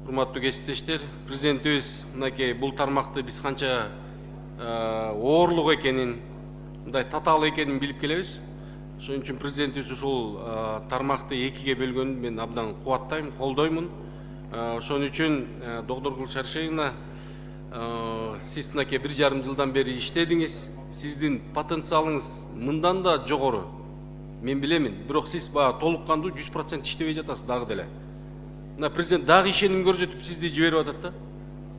Урматтуу кесиптештер, президентибиз мынакей бул тармакты биз канча оорлук экенин, мындай татаал экенин билип келебиз. Ошон үчүн президентибиз ушул тармакты экиге бөлгөнүн мен абдан кубаттайм, колдоймун. Ошон үчүн Докторкул Шаршеевна, сиз мынакей 1,5 жылдан бери иштедиңиз. Сиздин потенциалыңыз мындан да жогору. Мен билемин, бирок сиз толук кандуу 100% иштебей жатасыз дагы деле. Мына президент дагы ишеним көрсөтүп сизди жиберип атат да.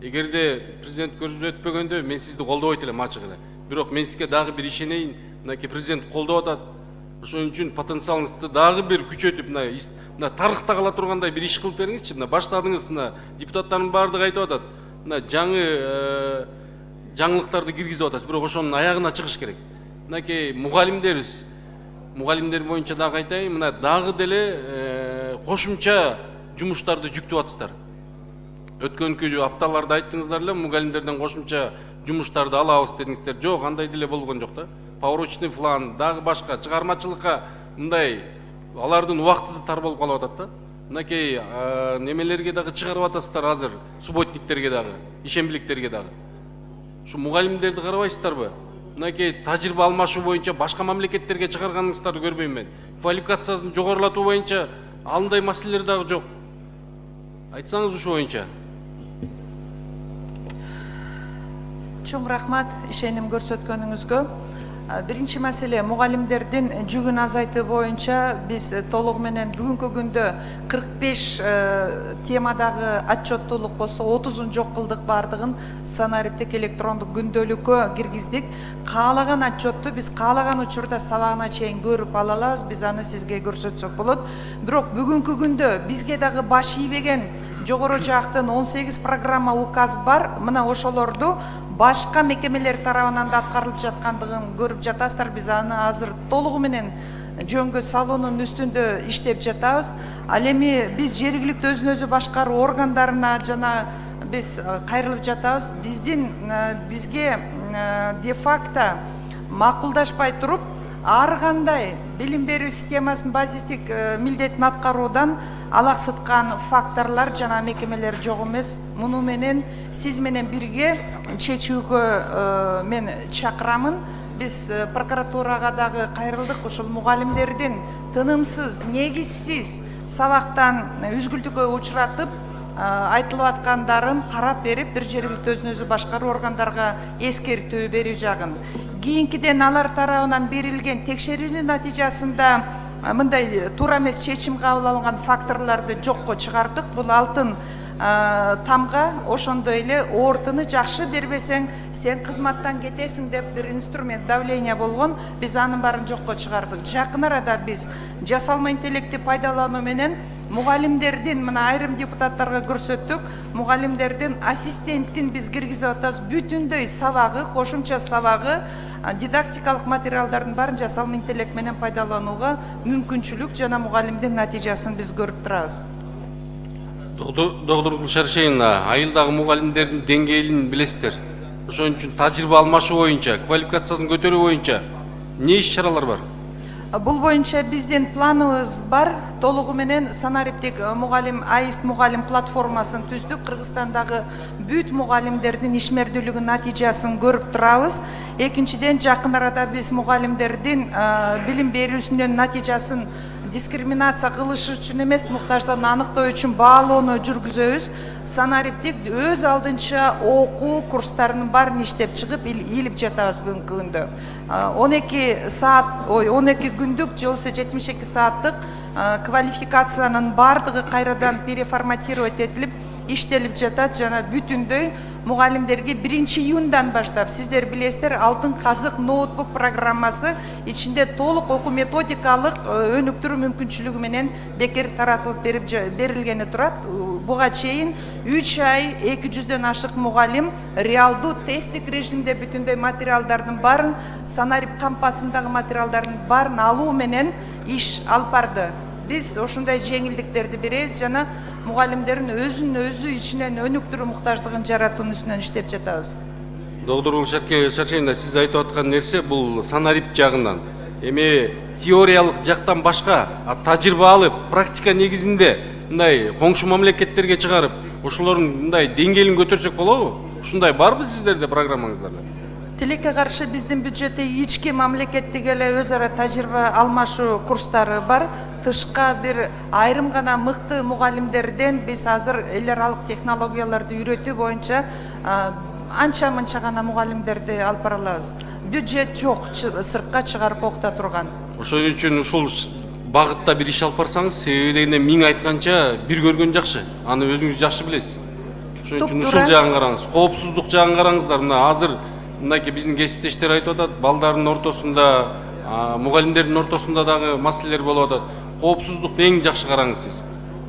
Эгерде президент көрсөтпөгөндө мен сизди колдобойт элем ачык эле. Бирок мен сизге дагы бир ишенейин, мынакей президент колдоп атат. Ошон үчүн потенциалыңызды дагы бир күчөтүп, мына тарыхта кала тургандай бир иш кылып бериңизчи. Мына баштадыңыз, мына депутаттардын баардыгы айтып атат. Мына жаңылыктарды киргизип атасыз, бирок ошонун аягына чыгыш керек. Мынакей мугалимдер боюнча дагы айтайын, мына дагы деле кошумча жумуштарды жүктөп атсыздар. Өткөнкү апталарда айттыңыздар эле, мугалимдерден кошумча жумуштарды алабыз дедиңиздер. Жок, андай деле болгон жок да. Порочный план, дагы башка чыгармачылыкка мындай алардын убактысы тар болуп калып атат да. Мынакей немелерге дагы чыгарып атасыздар азыр, субботниктерге дагы, ишембиликтерге дагы. Ушу мугалимдерди карабайсыздарбы? Мынакей тажрыйба алмашуу боюнча башка мамлекеттерге чыгарганыңыздарды көрбөйм мен. Квалификациясын жогорулатуу боюнча андай маселелер дагы жок. Айтсаңыз ушу боюнча. Чоң рахмат ишеним көрсөткөнүңүзгө. Биринчи маселе мугалимдердин жүгүн азайтуу боюнча биз толугу менен бүгүнкү күндө 45 темадагы отчеттуулук болсо 30-ун жок кылдык, бардыгын санариптик электрондук күндөлүккө киргиздик. Каалаган отчетту биз каалаган учурда сабагына чейин көрүп ала алабыз, биз аны сизге көрсөтсөк болот. Бирок бүгүнкү күндө бизге дагы баш ийбеген жогору жактын 18 программа указ бар. Мына ошолорду башка мекемелер тарабынан да аткарылып жаткандыгын көрүп жатасыздар. Биз аны азыр толугу менен жөнгө салуунун үстүндө иштеп жатабыз. Ал эми биз жергиликтүү өзүн өзү башкаруу органдарына жана биз кайрылып жатабыз. Бизге де факто макулдашпай туруп, ар кандай билим берүү системасынын базистик милдетин аткаруудан алаксыткан факторлор жана мекемелер жок эмес. Муну менен сиз менен бирге чечүүгө мен чакырамын. Биз прокуратурага дагы кайрылдык. Ушул мугалимдердин тынымсыз, негизсиз сабактан үзгүлтүккө учуратып айтылып аткандарын карап берип, бир жергиликтүү өзүн өзү башкаруу органдарга эскертүү берүү жагын. Кийинкиден алар тарабынан берилген текшерүүнүн натыйжасында мындай туура эмес чечим кабыл алынган факторлорду жокко чыгардык. Бул алтын тамга, ошондой эле оортуну жакшы бербесең сен кызматтан кетесиң деп бир инструмент давление болгон. Биз анын баарын жокко чыгардык. Жакын арада биз жасалма интеллектти пайдалануу менен мугалимдердин, мына айрым депутаттарга көрсөттүк, мугалимдердин ассистентин биз киргизип атабыз. Бүтүндөй сабагы, кошумча сабагы, дидактикалык материалдардын баарын жасалма интеллект менен пайдаланууга мүмкүнчүлүк жана мугалимдин натыйжасын биз көрүп турабыз. Докторкул Шаршеевна, айылдагы мугалимдердин деңгээлин билесиздер. Ошон үчүн тажрыйба алмашуу боюнча, квалификациясын көтөрүү боюнча эмне иш-чаралар бар? Бул боюнча биздин планыбыз бар. Толугу менен санариптик мугалим, АИС мугалим платформасын түздүк. Кыргызстандагы бүт мугалимдердин ишмердүүлүгүнүн натыйжасын көрүп турабыз. Экинчиден, жакын арада биз мугалимдердин билим берүүсүнүн натыйжасын дискриминация кылыш үчүн эмес, муктаждыгын аныктоо үчүн баалоону жүргүзөбүз. Санариптик өз алдынча окуу курстарынын баарын иштеп чыгып ийилип жатабыз бүгүнкү күндө. 12 күндүк же болбосо 72 сааттык квалификациянын баардыгы кайрадан переформатировать этилип иштелип жатат жана бүтүндөй мугалимдерге 1-июндан баштап, сиздер билесиздер, алтын казык ноутбук программасы ичинде толук окуу методикалык өнүктүрүү мүмкүнчүлүгү менен бекер таратылып берилгени турат. Буга чейин 3 ай 200дөн ашык мугалим реалдуу тесттик режимде бүтүндөй материалдардын баарын, санарип кампасындагы материалдардын баарын алуу менен иш алып барды. Биз ошондой жеңилдиктерди беребиз жана мугалимдердин өзүн өзү ичинен өнүктүрүү муктаждыгын жаратуунун үстүнөн иштеп жатабыз. Докторкул Шаршеевна, сиз айтып аткан нерсе бул санарип жагынан. Эми теориялык жактан башка, тажрыйба алып, практика негизинде мындай коңшу мамлекеттерге чыгарып, ошолордун мындай деңгээлин көтөрсөк болобу? Ушундай барбы сиздерде программаңыздарда? Тилекке каршы биздин бюджетте ички мамлекеттик эле өз ара тажрыйба алмашуу курстары бар. Тышка бир айрым гана мыкты мугалимдерден биз азыр эл аралык технологияларды үйрөтүү боюнча анча мынча гана мугалимдерди алып бара алабыз. Бюджет жок, сыртка чыгарып окута турган. Ошон үчүн ушул багытта бир иш алып барсаңыз, себеби дегенде миң айтканча бир көргөн жакшы. Аны өзүңүз жакшы билесиз. Ошон үчүн ушул жагын караңыз. Коопсуздук жагын караңыздар. Мына азыр мындай биздин кесиптештер айтып атат, балдардын ортосунда, мугалимдердин ортосунда дагы маселелер болуп атат. Коопсуздукту эң жакшы караңыз сиз.